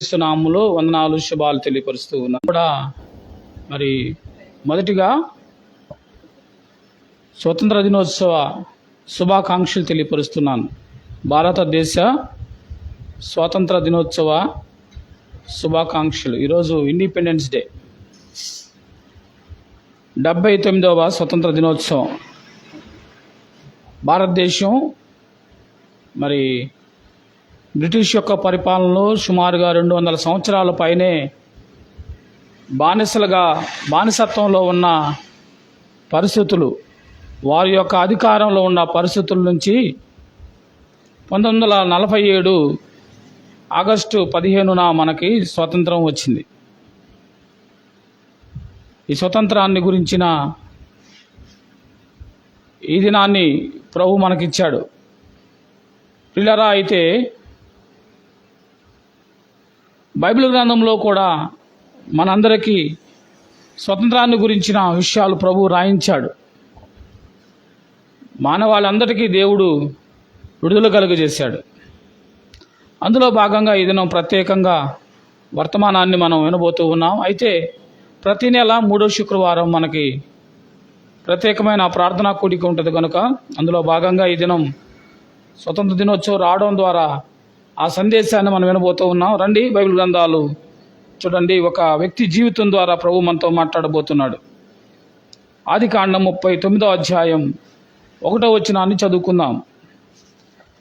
క్రీస్తునామములో వందనాలు శుభాలు తెలియపరుస్తూ ఉన్నాను కూడా. మరి మొదటిగా స్వతంత్ర దినోత్సవ శుభాకాంక్షలు తెలియపరుస్తున్నాను. భారతదేశ స్వాతంత్ర దినోత్సవ శుభాకాంక్షలు. ఈరోజు ఇండిపెండెన్స్ డే, 79వ స్వతంత్ర దినోత్సవం. భారతదేశం మరి బ్రిటిష్ యొక్క పరిపాలనలో సుమారుగా 200 సంవత్సరాల పైనే బానిసత్వంలో ఉన్న పరిస్థితులు, వారి యొక్క అధికారంలో ఉన్న పరిస్థితుల నుంచి 1947 ఆగస్టు 15న మనకి స్వతంత్రం వచ్చింది. ఈ స్వతంత్రాన్ని గురించిన ఈ దినాన్ని ప్రభు మనకిచ్చాడు. ప్రియులారా, అయితే బైబిల్ గ్రంథంలో కూడా మనందరికీ స్వతంత్రాన్ని గురించిన విషయాలు ప్రభు రాయించాడు. మానవాళందరికీ దేవుడు విడుదల కలుగజేశాడు. అందులో భాగంగా ఈ దినం ప్రత్యేకంగా వర్తమానాన్ని మనం వినబోతూ ఉన్నాం. అయితే ప్రతి నెల 3వ శుక్రవారం మనకి ప్రత్యేకమైన ప్రార్థనా కూడిక ఉంటుంది కనుక అందులో భాగంగా ఈ దినం స్వతంత్ర దినోత్సవం రావడం ద్వారా ఆ సందేశాన్ని మనం వినబోతూ ఉన్నాం. రండి, బైబిల్ గ్రంథాలు చూడండి. ఒక వ్యక్తి జీవితం ద్వారా ప్రభు మనతో మాట్లాడబోతున్నాడు. ఆదికాండం 39వ అధ్యాయం 1వ వచనాన్ని చదువుకుందాం.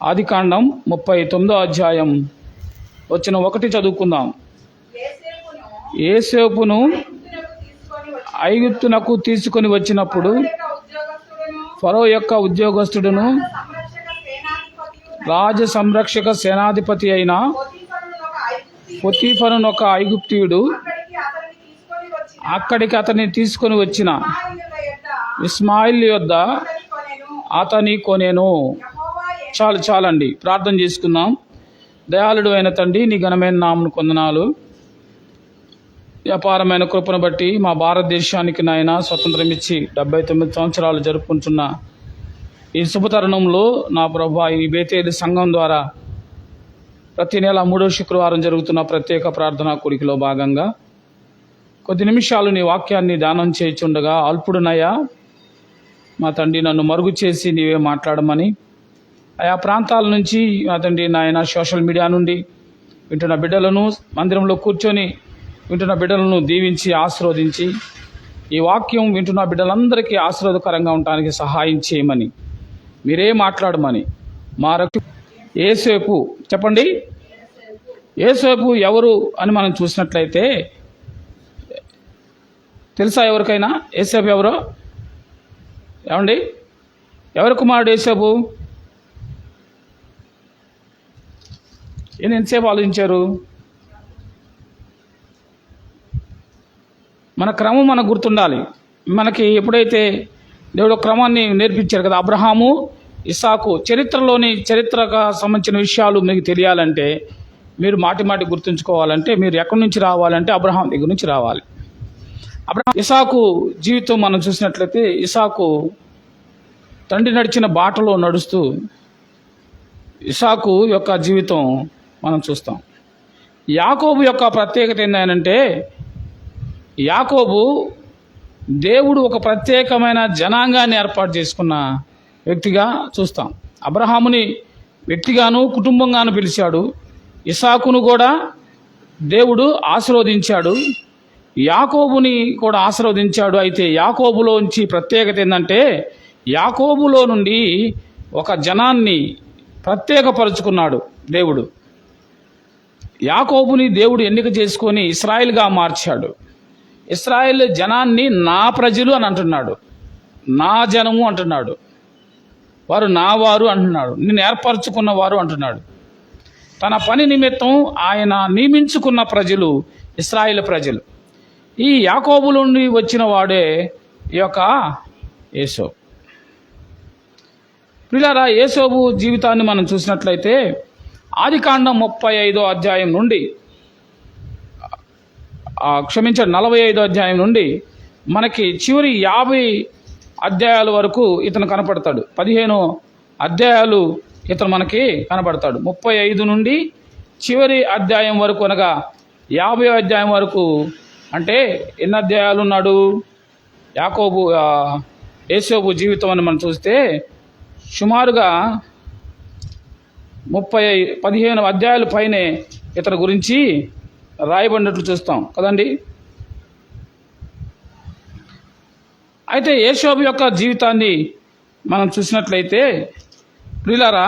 ఆదికాండం 39వ అధ్యాయం వచనం 1 చదువుకుందాం. యోసేపును ఐగుప్తునకు తీసుకొని వచ్చినప్పుడు ఫరో యొక్క ఉద్యోగస్తుడును రాజ సంరక్షక సేనాధిపతి అయిన పొతీఫరును ఒక ఐగుప్తీయుడు అక్కడికి అతన్ని తీసుకొని వచ్చిన ఇస్మాయిల్ యొద్ద అతని కొనేను. చాలండి, ప్రార్థన చేసుకుందాం. దయాళుడు అయిన తండ్రి, నీ ఘనమైన నామమును కొందనాలు. వ్యాపారమైన కృపను బట్టి మా భారతదేశానికి నాయన స్వతంత్రం ఇచ్చి 79 సంవత్సరాలు జరుపుకుంటున్న ఈ శుభతరుణంలో నా ప్రభు, ఈ బేతేలు సంఘం ద్వారా ప్రతి నెల 3వ శుక్రవారం జరుగుతున్న ప్రత్యేక ప్రార్థనా కూడికలో భాగంగా కొద్ది నిమిషాలు నీ వాక్యాన్ని దానం చేయుచుండగా అల్పుడునయ్యా మా తండ్రి, నన్ను మరుగు చేసి నీవే మాట్లాడమని, ఆయా ప్రాంతాల నుంచి మా తండ్రి నాయన సోషల్ మీడియా నుండి వింటున్న బిడ్డలను, మందిరంలో కూర్చొని వింటున్న బిడ్డలను దీవించి ఆశీర్వదించి ఈ వాక్యం వింటున్న బిడ్డలందరికీ ఆశీర్వాదకరంగా ఉండడానికి సహాయం చేయమని, మీరే మాట్లాడమని మా యోసేపు. చెప్పండి, యోసేపు ఎవరు అని మనం చూసినట్లయితే తెలుసా ఎవరికైనా యోసేపు ఎవరో? ఏమండి, ఎవరి కుమారుడు యోసేపు? ఎంతసేపు ఆలోచించారు? మన క్రమం మనకు గుర్తుండాలి. మనకి ఎప్పుడైతే దేవుడు క్రమాన్ని నేర్పించారు కదా, అబ్రహాము, ఇస్సాకు, చరిత్రకు సంబంధించిన విషయాలు మీకు తెలియాలంటే, మీరు మాటి గుర్తుంచుకోవాలంటే, మీరు ఎక్కడి నుంచి రావాలంటే అబ్రహాం దగ్గర నుంచి రావాలి. ఇస్సాకు జీవితం మనం చూసినట్లయితే, ఇస్సాకు తండ్రి నడిచిన బాటలో నడుస్తూ ఇస్సాకు యొక్క జీవితం మనం చూస్తాం. యాకోబు యొక్క ప్రత్యేకత ఏంటంటే, యాకోబు దేవుడు ఒక ప్రత్యేకమైన జనాంగాన్ని ఏర్పాటు చేసుకున్న వ్యక్తిగా చూస్తాం. అబ్రహాముని వ్యక్తిగాను కుటుంబంగాను పిలిచాడు. ఇస్సాకును కూడా దేవుడు ఆశీర్వదించాడు, యాకోబుని కూడా ఆశీర్వదించాడు. అయితే యాకోబులోంచి ప్రత్యేకత ఏంటంటే, యాకోబులో నుండి ఒక జనాన్ని ప్రత్యేకపరుచుకున్నాడు దేవుడు. యాకోబుని దేవుడు ఎన్నిక చేసుకొని ఇశ్రాయేలుగా మార్చాడు. ఇశ్రాయేల్ జనాన్ని నా ప్రజలు అని అంటున్నాడు, నా జనము అంటున్నాడు, వారు నా వారు అంటున్నాడు, నేను ఏర్పరచుకున్నవారు అంటున్నాడు. తన పని నిమిత్తం ఆయన నియమించుకున్న ప్రజలు ఇశ్రాయేల్ ప్రజలు. ఈ యాకోబు నుండి వచ్చిన వాడే ఈ యొక్క యోసేపు. ప్రియులారా, యోసేపు జీవితాన్ని మనం చూసినట్లయితే ఆదికాండం 35వ అధ్యాయం నుండి 45వ అధ్యాయం నుండి మనకి చివరి 50 అధ్యాయాల వరకు ఇతను కనపడతాడు. 15 అధ్యాయాలు ఇతను మనకి కనబడతాడు. 35 నుండి చివరి అధ్యాయం వరకు అనగా 50వ అధ్యాయం వరకు, అంటే ఎన్ని అధ్యాయాలు ఉన్నాడు యోసేపు జీవితం అని మనం చూస్తే సుమారుగా 15 అధ్యాయాల పైనే ఇతని గురించి రాయబడినట్లు చూస్తాం కదండి. అయితే యోసేపు యొక్క జీవితాన్ని మనం చూసినట్లయితే ప్రియులారా,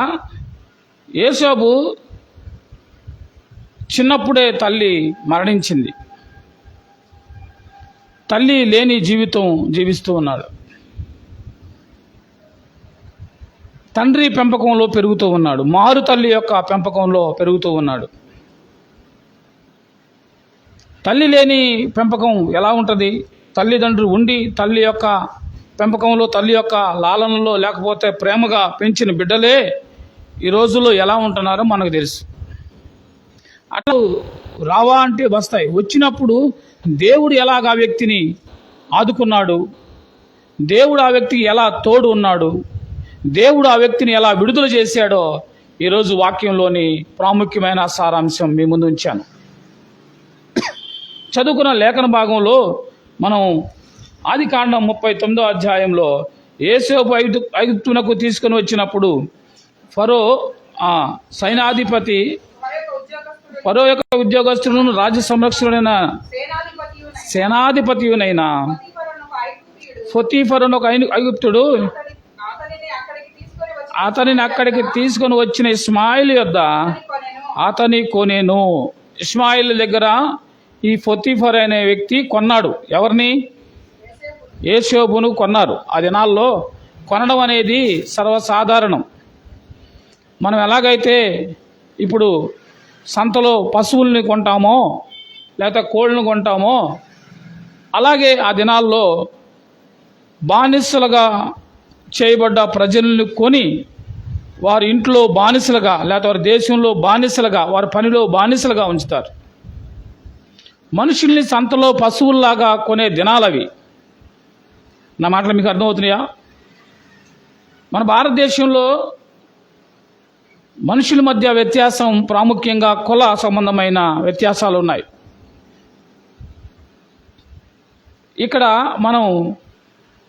యోసేపు చిన్నప్పుడే తల్లి మరణించింది. తల్లి లేని జీవితం జీవిస్తూ ఉన్నాడు. తండ్రి పెంపకంలో పెరుగుతూ ఉన్నాడు. మారు తల్లి యొక్క పెంపకంలో పెరుగుతూ ఉన్నాడు. తల్లి లేని పెంపకం ఎలా ఉంటుంది? తల్లిదండ్రులు ఉండి తల్లి యొక్క పెంపకంలో, తల్లి యొక్క లాలనలో, లేకపోతే ప్రేమగా పెంచిన బిడ్డలే ఈ రోజుల్లో ఎలా ఉంటున్నారో మనకు తెలుసు. అటు రావా అంటే వస్తాయి. వచ్చినప్పుడు దేవుడు ఎలాగ ఆ వ్యక్తిని ఆదుకున్నాడు, దేవుడు ఆ వ్యక్తికి ఎలా తోడు ఉన్నాడు, దేవుడు ఆ వ్యక్తిని ఎలా విడుదల చేశాడో ఈరోజు వాక్యంలోని ప్రాముఖ్యమైన సారాంశం మీ ముందు ఉంచాను. చదువుకున్న లేఖన భాగంలో మనం ఆదికాండం 39వ అధ్యాయంలో యోసేపు ఐగుప్తునకు తీసుకొని వచ్చినప్పుడు ఫరో సైనాధిపతి, ఫరో యొక్క ఉద్యోగస్తులను, రాజ్య సంరక్షకుడైన సేనాధిపతియునైన పొతీఫరును ఒక ఐగుప్తుడు అతనిని అక్కడికి తీసుకొని వచ్చిన ఇష్మాయిల్ యొద్ద అతని కొనేను. ఇష్మాయిల్ దగ్గర ఈ పొతీఫర్ అనే వ్యక్తి కొన్నాడు. ఎవరిని? యోసేపును కొన్నారు. ఆ దినాల్లో కొనడం అనేది సర్వసాధారణం. మనం ఎలాగైతే ఇప్పుడు సంతలో పశువుల్ని కొంటామో లేకపోతే కోళ్ళను కొంటామో, అలాగే ఆ దినాల్లో బానిసలుగా చేయబడ్డ ప్రజల్ని కొని వారి ఇంట్లో బానిసలుగా, లేకపోతే వారి దేశంలో బానిసలుగా, వారి పనిలో బానిసలుగా ఉంచుతారు. మనుషుల్ని సంతలో పశువుల్లాగా కొనే దినాలవి. నా మాటలు మీకు అర్థమవుతున్నాయా? మన భారతదేశంలో మనుషుల మధ్య వ్యత్యాసం ప్రాముఖ్యంగా కుల సంబంధమైన వ్యత్యాసాలు ఉన్నాయి. ఇక్కడ మనం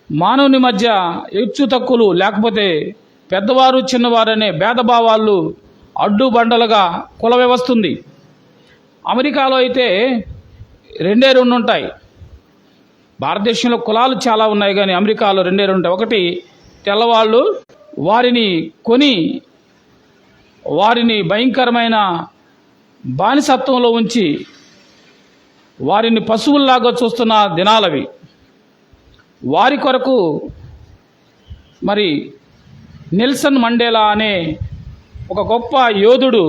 మానవుని మధ్య హెచ్చు తక్కువలు, లేకపోతే పెద్దవారు చిన్నవారు అనే భేదభావాలు అడ్డుబండలుగా కుల వ్యవస్థ ఉంది. అమెరికాలో అయితే 2 ఉంటాయి. భారతదేశంలో కులాలు చాలా ఉన్నాయి, కానీ అమెరికాలో 2 ఉంటాయి. ఒకటి తెల్లవాళ్ళు, వారిని కొని వారిని భయంకరమైన బానిసత్వంలో ఉంచి వారిని పశువుల్లాగా చూస్తున్న దినాలవి. వారి కొరకు మరి నెల్సన్ మండేలా అనే ఒక గొప్ప యోధుడు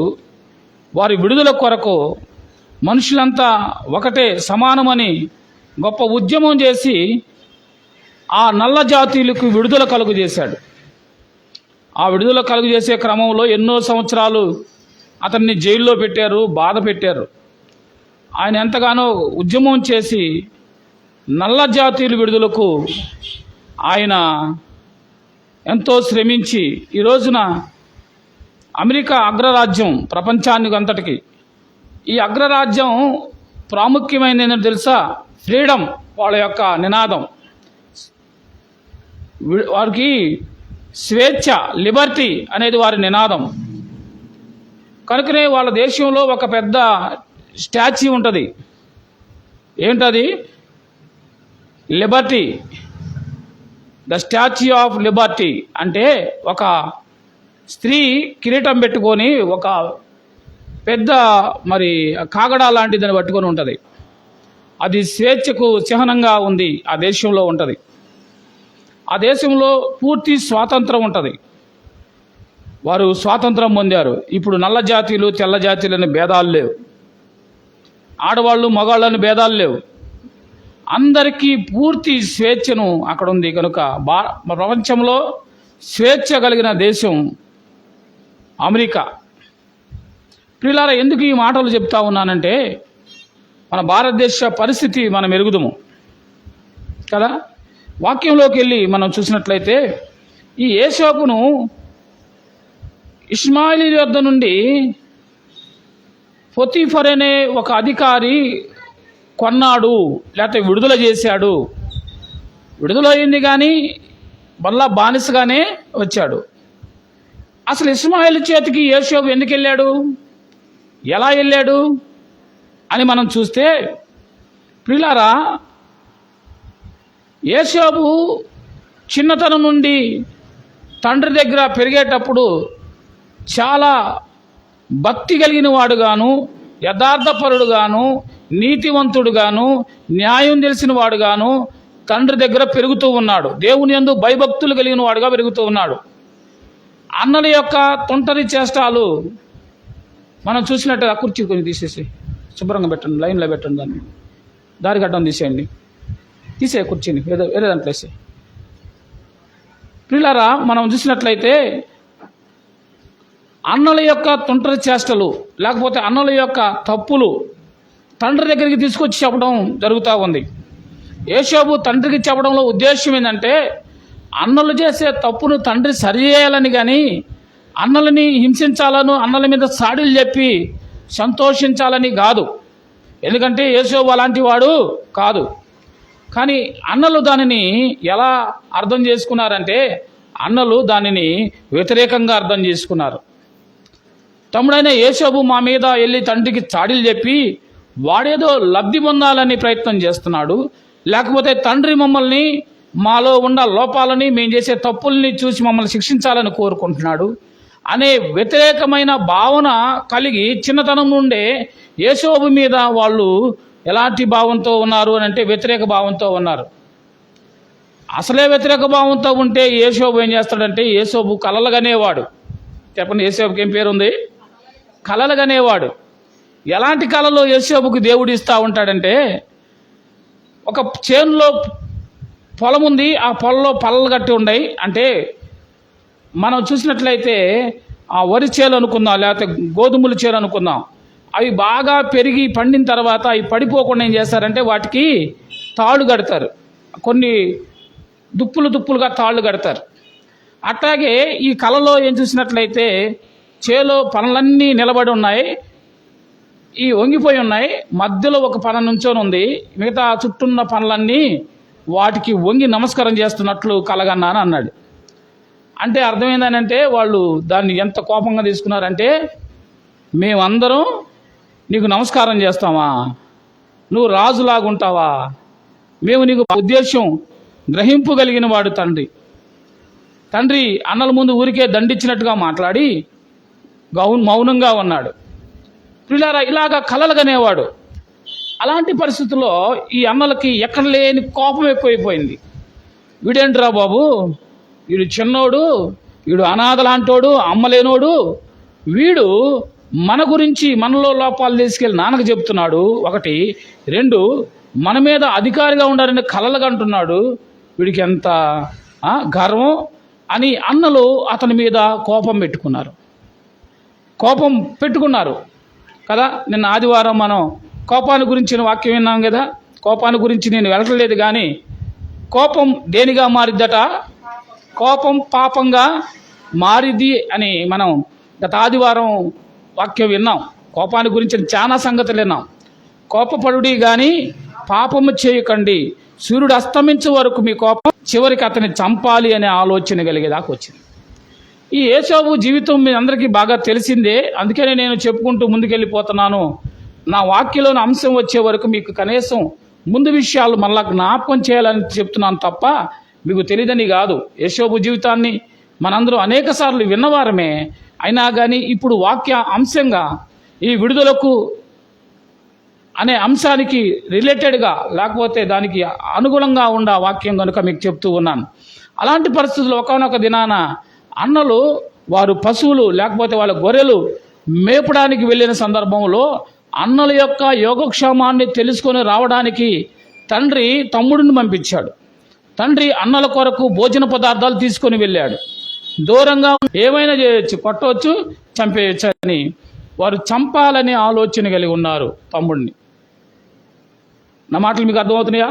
వారి విడుదల కొరకు మనుషులంతా ఒకటే సమానమని గొప్ప ఉద్యమం చేసి ఆ నల్ల జాతీయులకు విడుదల కలుగు చేశాడు. ఆ విడుదల కలుగు చేసే క్రమంలో ఎన్నో సంవత్సరాలు అతన్ని జైల్లో పెట్టారు, బాధ పెట్టారు. ఆయన ఎంతగానో ఉద్యమం చేసి నల్ల జాతీయుల విడుదలకు ఆయన ఎంతో శ్రమించి ఈ రోజున అమెరికా అగ్రరాజ్యం ప్రపంచానికి అంతటికి. ఈ అగ్రరాజ్యం ప్రాముఖ్యమైనది ఏంటో తెలుసా? ఫ్రీడమ్ వాళ్ళ యొక్క నినాదం. వారికి స్వేచ్ఛ, లిబర్టీ అనేది వారి నినాదం. కనుకనే వాళ్ళ దేశంలో ఒక పెద్ద స్టాచ్యూ ఉంటుంది. ఏంటది? Liberty, the statue of Liberty. అంటే ఒక స్త్రీ కిరీటం పెట్టుకొని ఒక పెద్ద మరి కాగడా లాంటిదని పట్టుకొని ఉంటుంది. అది స్వేచ్ఛకు చిహ్నంగా ఉంది. ఆ దేశంలో ఉంటుంది. ఆ దేశంలో పూర్తి స్వాతంత్రం ఉంటుంది. వారు స్వాతంత్రం పొందారు. ఇప్పుడు నల్ల జాతీయులు, తెల్ల జాతీయులు అనే భేదాలు లేవు. ఆడవాళ్ళు మగవాళ్ళని భేదాలు లేవు. అందరికీ పూర్తి స్వేచ్ఛను అక్కడ ఉంది. కనుక ప్రపంచంలో స్వేచ్ఛ కలిగిన దేశం అమెరికా. ప్రియులారా, ఎందుకు ఈ మాటలు చెప్తా ఉన్నానంటే మన భారతదేశ పరిస్థితి మనం ఎరుగుదుము కదా. వాక్యంలోకి వెళ్ళి మనం చూసినట్లయితే ఈ యోసేపును ఇష్మాయిల్ యొద్ద నుండి పొతీఫర్ అనే ఒక అధికారి కొన్నాడు, లేకపోతే విడుదల చేశాడు. విడుదల అయింది కానీ మళ్ళా బానిసగానే వచ్చాడు. అసలు ఇస్మాయిల్ చేతికి యోసేపు ఎందుకు వెళ్ళాడు, ఎలా వెళ్ళాడు అని మనం చూస్తే, ప్రియులారా, యోసేపు చిన్నతనం నుండి తండ్రి దగ్గర పెరిగేటప్పుడు చాలా భక్తి కలిగిన వాడుగాను, యథార్థపరుడుగాను, నీతివంతుడుగాను, న్యాయం తెలిసిన వాడుగాను తండ్రి దగ్గర పెరుగుతూ ఉన్నాడు. దేవుని యందు భయభక్తులు కలిగిన వాడుగా పెరుగుతూ ఉన్నాడు. అన్నల యొక్క తొంటరి చేష్టాలు మనం చూసినట్టుగా, కుర్చీ కొన్ని తీసేసి శుభ్రంగా పెట్టండి, లైన్లో పెట్టండి, దాన్ని దారి గడ్డం తీసేయండి, తీసే కుర్చీని వేరే దాంట్లో వేసే. పిల్లరా, మనం చూసినట్లయితే అన్నల యొక్క తొంటరి చేష్టలు లేకపోతే అన్నల యొక్క తప్పులు తండ్రి దగ్గరికి తీసుకొచ్చి చెప్పడం జరుగుతూ ఉంది. యోసేపు తండ్రికి చెప్పడంలో ఉద్దేశం ఏంటంటే, అన్నలు చేసే తప్పును తండ్రి సరిచేయాలని, కానీ అన్నలని హింసించాలను, అన్నల మీద సాడీలు చెప్పి సంతోషించాలని కాదు. ఎందుకంటే యోసేపు అలాంటి వాడు కాదు. కానీ అన్నలు దానిని ఎలా అర్థం చేసుకున్నారంటే, అన్నలు దానిని వ్యతిరేకంగా అర్థం చేసుకున్నారు. తమ్ముడైన యోసేపు మా మీద వెళ్ళి తండ్రికి చాడీలు చెప్పి వాడేదో లబ్ధి పొందాలని ప్రయత్నం చేస్తున్నాడు, లేకపోతే తండ్రి మమ్మల్ని, మాలో ఉన్న లోపాలని, మేము చేసే తప్పుల్ని చూసి మమ్మల్ని శిక్షించాలని కోరుకుంటున్నాడు అనే వ్యతిరేకమైన భావన కలిగి చిన్నతనం నుండే యోసేపు మీద వాళ్ళు ఎలాంటి భావంతో ఉన్నారు అని అంటే వ్యతిరేక భావంతో ఉన్నారు. అసలే వ్యతిరేక భావంతో ఉంటే యోసేపు ఏం చేస్తాడంటే, యోసేపు కలలుగనేవాడు. చెప్పండి, యోసేపుకి ఏం పేరుంది? కలలుగనేవాడు. ఎలాంటి కళలు యోసేపుకి దేవుడు ఇస్తూ ఉంటాడంటే, ఒక చేనులో పొలం ఉంది, ఆ పొలంలో పల్లలు కట్టి ఉన్నాయి. అంటే మనం చూసినట్లయితే ఆ వరి చేలు అనుకుందాం, లేకపోతే గోధుమల చేలు అనుకుందాం. అవి బాగా పెరిగి పండిన తర్వాత అవి పడిపోకుండా ఏం చేస్తారంటే వాటికి తాళ్ళు కడతారు, కొన్ని దుప్పులుగా తాళ్ళు కడతారు. అట్లాగే ఈ కళలో ఏం చూసినట్లయితే చేలో పనులన్నీ నిలబడి ఉన్నాయి, ఈ వంగిపోయి ఉన్నాయి, మధ్యలో ఒక పన నుంచొని ఉంది, మిగతా చుట్టూన్న పనులన్నీ వాటికి వంగి నమస్కారం చేస్తున్నట్లు కలగన్నాను అన్నాడు. అంటే అర్థమైందనంటే వాళ్ళు దాన్ని ఎంత కోపంగా తీసుకున్నారంటే, మేమందరం నీకు నమస్కారం చేస్తామా, నువ్వు రాజులాగుంటావా, మేము నీకు ఉద్దేశం గ్రహింపు కలిగిన వాడు తండ్రి అన్నల ముందు ఊరికే దండించినట్టుగా మాట్లాడి మౌనంగా ఉన్నాడు. పిల్లారా, ఇలాగా కలలుగనేవాడు. అలాంటి పరిస్థితుల్లో ఈ అన్నలకి ఎక్కడ లేని కోపం ఎక్కువైపోయింది. వీడేంట్రా బాబు, వీడు చిన్నోడు, వీడు అనాథలాంటోడు, అమ్మలేనోడు, వీడు మన గురించి మనలో లోపాలు తీసుకెళ్ళి నాన్నకు చెప్తున్నాడు. ఒకటి, రెండు, మన మీద అధికారిగా ఉండాలని కలలుగా అంటున్నాడు, వీడికి ఎంత గర్వం అని అన్నలు అతని మీద కోపం పెట్టుకున్నారు కదా. నిన్న ఆదివారం మనం కోపాన్ని గురించిన వాక్యం విన్నాం కదా. కోపాన్ని గురించి నేను వెళ్ళట్లేదు, కానీ కోపం దేనిగా మారిద్దట, కోపం పాపంగా మారిద్ది అని మనం గత ఆదివారం వాక్యం విన్నాం. కోపాన్ని గురించి చాలా సంగతులు విన్నాం. కోపపడుడి కానీ పాపము చేయకండి, సూర్యుడు అస్తమించే వరకు మీ కోపం చివరికి అతన్ని చంపాలి అనే ఆలోచన కలిగేదాకా వచ్చింది. ఈ యోసేపు జీవితం మీ అందరికీ బాగా తెలిసిందే, అందుకనే నేను చెప్పుకుంటూ ముందుకెళ్ళిపోతున్నాను. నా వాక్యంలోని అంశం వచ్చే వరకు మీకు కనీసం ముందు విషయాలు మళ్ళా జ్ఞాపకం చేయాలని చెప్తున్నాను తప్ప మీకు తెలియదని కాదు. యోసేపు జీవితాన్ని మనందరూ అనేక సార్లు విన్నవారమే, అయినా కానీ ఇప్పుడు వాక్య అంశంగా ఈ విడుదలకు అనే అంశానికి రిలేటెడ్గా లేకపోతే దానికి అనుగుణంగా ఉన్న వాక్యం కనుక మీకు చెప్తూ ఉన్నాను. అలాంటి పరిస్థితుల్లో ఒకనొక దినాన అన్నలు వారు పశువులు లేకపోతే వాళ్ళ గొర్రెలు మేపడానికి వెళ్ళిన సందర్భంలో అన్నల యొక్క యోగక్షేమాన్ని తెలుసుకొని రావడానికి తండ్రి తమ్ముడిని పంపించాడు. తండ్రి అన్నల కొరకు భోజన పదార్థాలు తీసుకొని వెళ్ళాడు. దూరంగా ఏమైనా చేయొచ్చు, కొట్టవచ్చు, చంపేయచ్చు అని వారు చంపాలని ఆలోచన కలిగి ఉన్నారు తమ్ముడిని. నా మాటలు మీకు అర్థమవుతున్నాయా?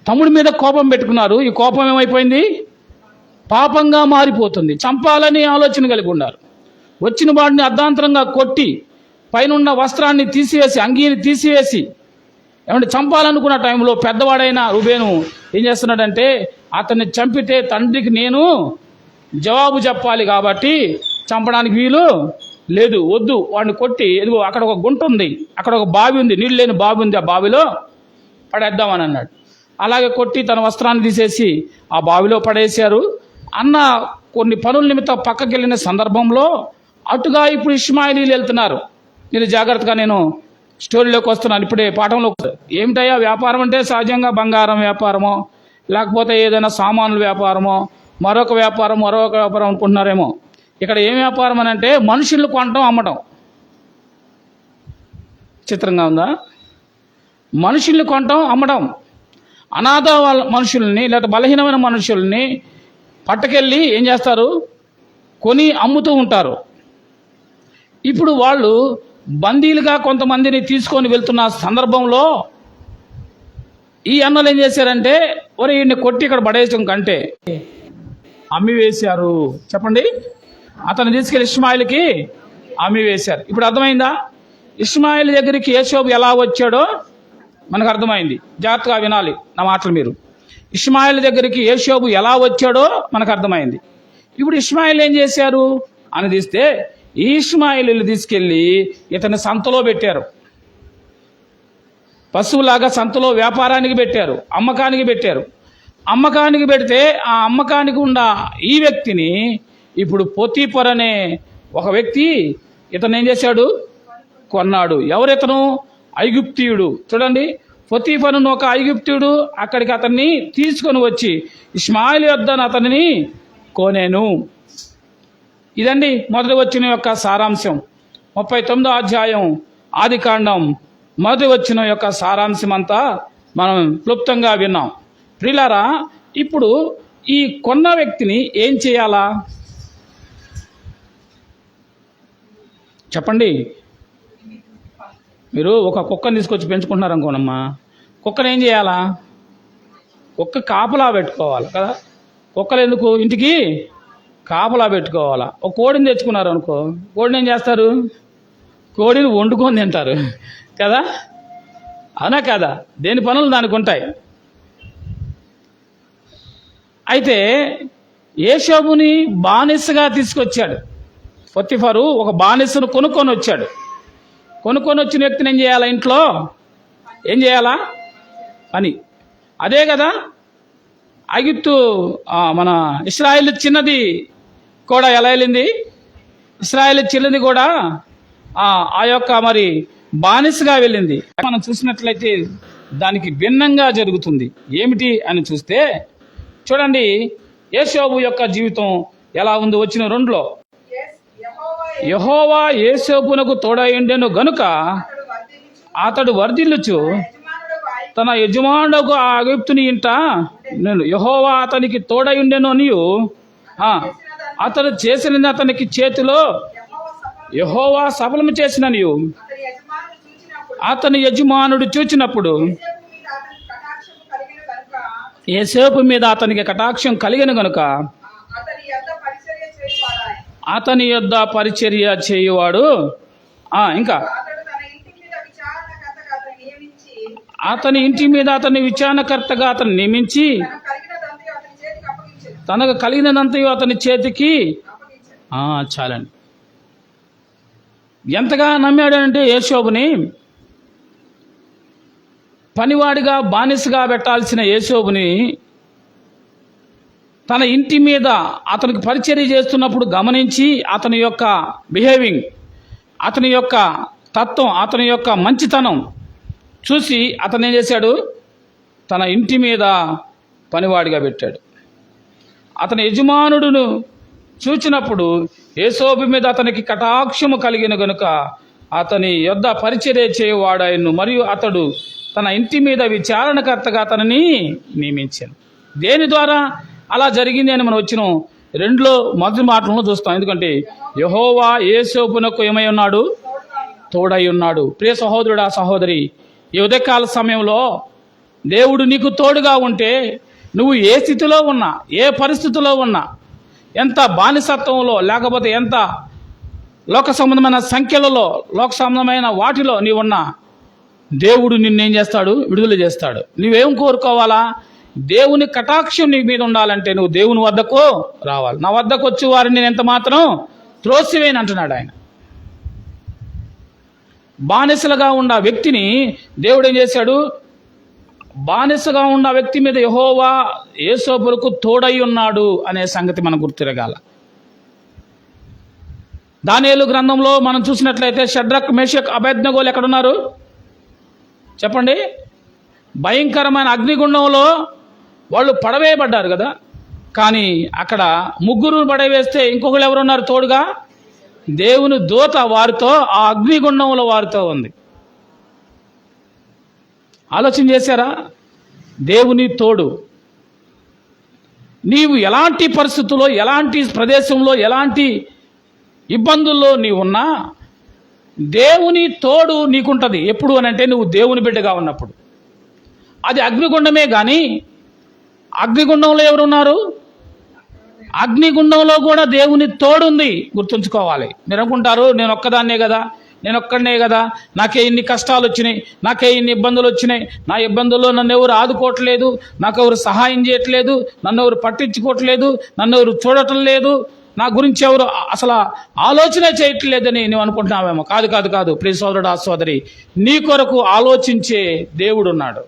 తమ్ముడి మీద కోపం పెట్టుకున్నారు. ఈ కోపం ఏమైపోయింది? పాపంగా మారిపోతుంది. చంపాలని ఆలోచన కలిగి ఉన్నారు. వచ్చిన వాడిని అర్ధాంతరంగా కొట్టి పైన వస్త్రాన్ని తీసివేసి, అంగీని తీసివేసి, ఏమంటే చంపాలనుకున్న టైంలో పెద్దవాడైన రూబేను ఏం చేస్తున్నాడంటే, అతన్ని చంపితే తండ్రికి నేను జవాబు చెప్పాలి కాబట్టి చంపడానికి వీలు లేదు, వద్దు, వాడిని కొట్టి, ఎదుగు అక్కడ ఒక గుంట ఉంది, అక్కడ ఒక బావి ఉంది, నీళ్ళు లేని బావి ఉంది, ఆ బావిలో పడేద్దామని అన్నాడు. అలాగే కొట్టి తన వస్త్రాన్ని తీసేసి ఆ బావిలో పడేశారు. అన్న కొన్ని పనుల నిమిత్తం పక్కకి వెళ్ళిన సందర్భంలో అటుగా ఇప్పుడు ఇష్మాయిలీలు వెళ్తున్నారు. మీరు జాగ్రత్తగా, నేను స్టోరీలోకి వస్తున్నాను ఇప్పుడే, పాఠంలో. ఏమిటయ్యా వ్యాపారం అంటే సహజంగా బంగారం వ్యాపారమో, లేకపోతే ఏదైనా సామాన్ల వ్యాపారమో, మరొక వ్యాపారం అనుకుంటున్నారేమో. ఇక్కడ ఏం వ్యాపారం అని అంటే మనుషులు కొనటం, అమ్మటం. చిత్రంగా ఉందా? మనుషుల్ని కొనటం, అమ్మటం. అనాథ మనుషుల్ని లేదా బలహీనమైన మనుషుల్ని పట్టుకెళ్ళి ఏం చేస్తారు, కొని అమ్ముతూ ఉంటారు. ఇప్పుడు వాళ్ళు బందీలుగా కొంతమందిని తీసుకొని వెళ్తున్న సందర్భంలో ఈ అన్నలు ఏం చేశారంటే, ఒరే ఈయన్ని కొట్టి ఇక్కడ పడేయటం కంటే అమ్మి వేశారు. చెప్పండి, అతను తీసుకెళ్ళి ఇష్మాయిల్కి అమ్మి వేశారు. ఇప్పుడు అర్థమైందా? ఇష్మాయిల్ దగ్గరికి యోసేపు ఎలా వచ్చాడో మనకు అర్థమైంది. జాగ్రత్తగా వినాలి నా మాటలు మీరు. ఇష్మాయిల్ దగ్గరికి యోసేపు ఎలా వచ్చాడో మనకు అర్థమైంది. ఇప్పుడు ఇష్మాయిల్ ఏం చేశారు అని తీస్తే, ఈ ఇష్మాయిలు తీసుకెళ్ళి ఇతని సంతలో పెట్టారు. పశువులాగా సంతలో వ్యాపారానికి పెట్టారు, అమ్మకానికి పెట్టారు. అమ్మకానికి పెడితే ఆ అమ్మకానికి ఉన్న ఈ వ్యక్తిని ఇప్పుడు పోతీఫర్ అనే ఒక వ్యక్తి ఇతను ఏం చేశాడు, కొన్నాడు. ఎవరితను? ఐగుప్తీయుడు. చూడండి, పోతీఫరును ఒక ఐగుప్తీయుడు అక్కడికి అతన్ని తీసుకొని వచ్చి ఇష్మాయిల్ యొద్ద అతనిని కొనేను. ఇదండి మొదటి వచ్చిన యొక్క సారాంశం. 39వ అధ్యాయం ఆదికాండం మొదటి వచ్చిన యొక్క సారాంశం అంతా మనం క్లుప్తంగా విన్నాం. ప్రియులారా, ఇప్పుడు ఈ కొన్న వ్యక్తిని ఏం చేయాలా చెప్పండి? మీరు ఒక కుక్కని తీసుకొచ్చి పెంచుకుంటున్నారు అనుకోనమ్మా, కుక్కను ఏం చేయాలా? కుక్క కాపలా పెట్టుకోవాలి కదా. కుక్కలు ఎందుకు? ఇంటికి కాపలా పెట్టుకోవాలా. ఒక కోడిని తెచ్చుకున్నారు అనుకో, కోడిని ఏం చేస్తారు? కోడిని వండుకొని తింటారు కదా, అవునా కదా? దేని పనులు దానికి ఉంటాయి. అయితే యోసేపుని బానిసగా తీసుకొచ్చాడు పోతీఫరు. ఒక బానిసను కొనుక్కొని వచ్చాడు. కొనుక్కొని వచ్చిన వ్యక్తిని ఏం చేయాలా? ఇంట్లో ఏం చేయాలా? పని. అదే కదా ఐగుప్తు మన ఇశ్రాయేలు చిన్నది కూడా ఎలా వెళ్ళింది? ఇశ్రాయేలు చిన్నది కూడా ఆ యొక్క మరి బానిసగా వెళ్ళింది. మనం చూసినట్లయితే దానికి భిన్నంగా జరుగుతుంది. ఏమిటి అని చూస్తే చూడండి, యోసేపు యొక్క జీవితం ఎలా ఉంది వచ్చిన 2లో. యెహోవా యోసేపునకు తోడయుండెను గనుక అతడు వర్ధిల్లుచు తన యజమానుడకు ఆ ఐగుప్తుని ఇంట నేను యెహోవా అతనికి తోడయుండెను అనియు అతడు చేసిన అతనికి చేతిలో యెహోవా సఫలము చేసిననియు అతని యజమానుడు చూచినప్పుడు యోసేపు మీద అతనికి కటాక్షం కలిగిన గనుక అతని యొద్ద పరిచర్య చేయువాడు. ఇంకా అతని ఇంటి మీద అతని విచారణకర్తగా అతను నియమించి తనకు కలిగినదంతయు అతని చేతికి చాలండి. ఎంతగా నమ్మాడంటే యోసేపుని, పనివాడిగా బానిసగా పెట్టాల్సిన యోసేపుని తన ఇంటి మీద అతనికి పరిచర్య చేస్తున్నప్పుడు గమనించి అతని యొక్క బిహేవింగ్, అతని యొక్క తత్వం, అతని యొక్క మంచితనం చూసి అతను ఏం చేశాడు? తన ఇంటి మీద పనివాడిగా పెట్టాడు. అతని యజమానుడును చూచినప్పుడు యోసేపు మీద అతనికి కటాక్షము కలిగిన గనుక అతని యొద్ద పరిచర్య చేయువాడాయను, మరియు అతడు తన ఇంటి మీద విచారణకర్తగా అతనిని నియమించాను. దేని ద్వారా అలా జరిగింది అని మనం వచ్చిన 2లో మొదటి మాటలను చూస్తాం. ఎందుకంటే యెహోవా యోసేపునకు ఏమై ఉన్నాడు? తోడై ఉన్నాడు. ప్రియ సహోదరుడా, సహోదరి, ఈ ఉదయకాల సమయంలో దేవుడు నీకు తోడుగా ఉంటే నువ్వు ఏ స్థితిలో ఉన్నా, ఏ పరిస్థితిలో ఉన్నా, ఎంత బానిసత్వంలో లేకపోతే ఎంత లోక సంబంధమైన సంఖ్యలలో, లోక సంబంధమైన వాటిలో నీవున్నా దేవుడు నిన్నేం చేస్తాడు? విడుదల చేస్తాడు. నువ్వేం కోరుకోవాలా? దేవుని కటాక్షం నీ మీద ఉండాలంటే నువ్వు దేవుని వద్దకు రావాలి. నా వద్దకు వచ్చి వారిని నేను ఎంత మాత్రం త్రోసివేయను అంటున్నాడు ఆయన. బానిసలుగా ఉన్న వ్యక్తిని దేవుడు ఏం చేశాడు? బానిసగా ఉన్న వ్యక్తి మీద యెహోవా యేసోపులకు తోడై ఉన్నాడు అనే సంగతి మనం గుర్తిరగాల. దానియేలు గ్రంథంలో మనం చూసినట్లయితే షడ్రక్, మేషక్, అబేద్నెగోలు ఎక్కడున్నారు చెప్పండి? భయంకరమైన అగ్నిగుండంలో వాళ్ళు పడవేయబడ్డారు కదా. కానీ అక్కడ ముగ్గురు పడవేస్తే ఇంకొకరు ఎవరున్నారు తోడుగా? దేవుని దూత వారితో, ఆ అగ్నిగుండంలో వారితో ఉంది. ఆలోచన చేశారా? దేవుని తోడు. నీవు ఎలాంటి పరిస్థితుల్లో, ఎలాంటి ప్రదేశంలో, ఎలాంటి ఇబ్బందుల్లో నీవున్నా దేవుని తోడు నీకుంటుంది. ఎప్పుడు అని అంటే నువ్వు దేవుని బిడ్డగా ఉన్నప్పుడు. అది అగ్నిగుండమే కానీ అగ్నిగుండంలో ఎవరున్నారు? అగ్నిగుండంలో కూడా దేవుని తోడుంది, గుర్తుంచుకోవాలి. మీరు అనుకుంటారు నేను ఒక్కదాన్నే కదా, నేను ఒక్కడనే కదా, నాకే ఇన్ని కష్టాలు వచ్చినాయి, నాకే ఇన్ని ఇబ్బందులు వచ్చినాయి, నా ఇబ్బందుల్లో నన్ను ఎవరు ఆదుకోవట్లేదు, నాకు ఎవరు సహాయం చేయట్లేదు, నన్ను ఎవరు పట్టించుకోవట్లేదు, నన్ను ఎవరు చూడటం లేదు, నా గురించి ఎవరు అసలు ఆలోచన చేయట్లేదని నువ్వు అనుకుంటున్నావేమో. కాదు కాదు కాదు ప్రియ సోదరుడు, ఆ సోదరి, నీ కొరకు ఆలోచించే దేవుడున్నాడు,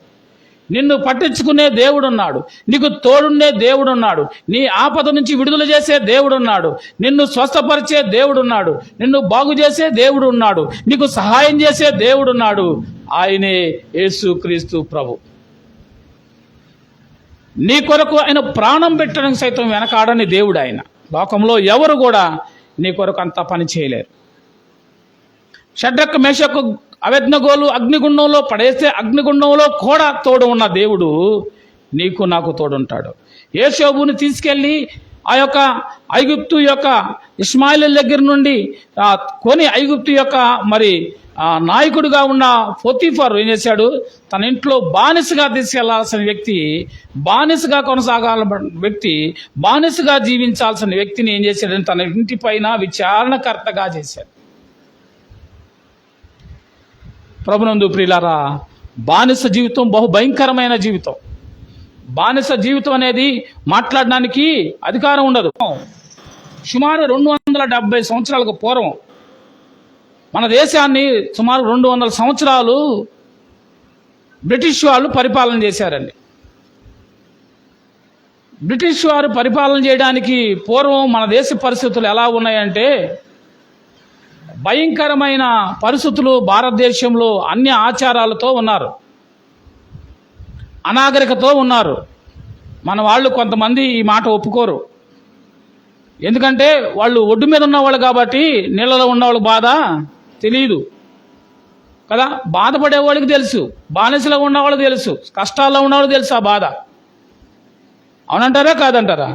నిన్ను పట్టించుకునే దేవుడున్నాడు, నీకు తోడుండే దేవుడున్నాడు, నీ ఆపద నుంచి విడుదల చేసే దేవుడున్నాడు, నిన్ను స్వస్థపరిచే దేవుడున్నాడు, నిన్ను బాగు చేసే దేవుడున్నాడు, నీకు సహాయం చేసే దేవుడున్నాడు. ఆయనే యేసుక్రీస్తు ప్రభు. నీ కొరకు ఆయన ప్రాణం పెట్టడానికి సైతం వెనకాడని దేవుడు ఆయన. లోకంలో ఎవరు కూడా నీ కొరకు అంత పని చేయలేరు. షడ్రక్, మేషక్, అబేద్నెగోలు అగ్నిగుండంలో పడేస్తే అగ్నిగుండంలో కూడా తోడు ఉన్న దేవుడు నీకు నాకు తోడుంటాడు. యోసేపుని తీసుకెళ్ళి ఆ యొక్క ఐగుప్తు యొక్క ఇష్మాయిల్ దగ్గర నుండి కొని ఐగుప్తు యొక్క మరి నాయకుడిగా ఉన్న పోతీఫర్ ఏం చేశాడు? తన ఇంట్లో బానిసగా తీసుకెళ్లాల్సిన వ్యక్తి, బానిసగా కొనసాగాల వ్యక్తి, బానిసగా జీవించాల్సిన వ్యక్తిని ఏం చేశాడని తన ఇంటి పైన విచారణకర్తగా చేశాడు. ప్రభునందు ప్రియులారా, బానిస జీవితం బహు భయంకరమైన జీవితం. బానిస జీవితం అనేది మాట్లాడడానికి అధికారం ఉండదు. సుమారు 270 సంవత్సరాలకు పూర్వం మన దేశాన్ని సుమారు 200 సంవత్సరాలు బ్రిటిష్ వాళ్ళు పరిపాలన చేశారండి. బ్రిటిష్ వారు పరిపాలన చేయడానికి పూర్వం మన దేశ పరిస్థితులు ఎలా ఉన్నాయంటే, భయంకరమైన పరిస్థితులు. భారతదేశంలో అన్ని ఆచారాలతో ఉన్నారు, అనాగరికతో ఉన్నారు. మన వాళ్ళు కొంతమంది ఈ మాట ఒప్పుకోరు. ఎందుకంటే వాళ్ళు ఒడ్డు మీద ఉన్నవాళ్ళు కాబట్టి నీళ్ళలో ఉన్నవాళ్ళకి బాధ తెలియదు కదా. బాధపడేవాళ్ళకి తెలుసు, బానిసలో ఉన్నవాళ్ళకి తెలుసు, కష్టాల్లో ఉన్నవాళ్ళకి తెలుసు ఆ బాధ. అవునంటారా కాదంటారా?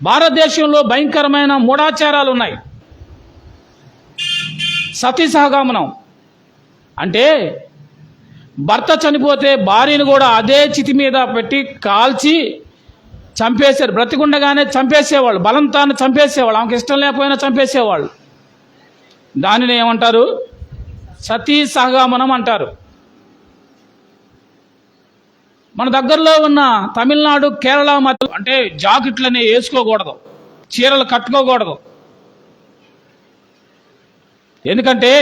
భారతదేశంలో భయంకరమైన మూఢాచారాలు ఉన్నాయి. సతీ సహగమనం అంటే భర్త చనిపోతే భార్యను కూడా అదే చితి మీద పెట్టి కాల్చి చంపేశారు. బ్రతికుండగానే చంపేసేవాళ్ళు, బలంతాన్ని చంపేసేవాళ్ళు, ఆమెకు ఇష్టం లేకపోయినా చంపేసేవాళ్ళు. దానిని ఏమంటారు? సతీ సహగమనం అంటారు. మన దగ్గరలో ఉన్న తమిళనాడు, కేరళ మధ్య అంటే జాకెట్లని వేసుకోకూడదు, చీరలు కట్టుకోకూడదు. ఎందుకంటే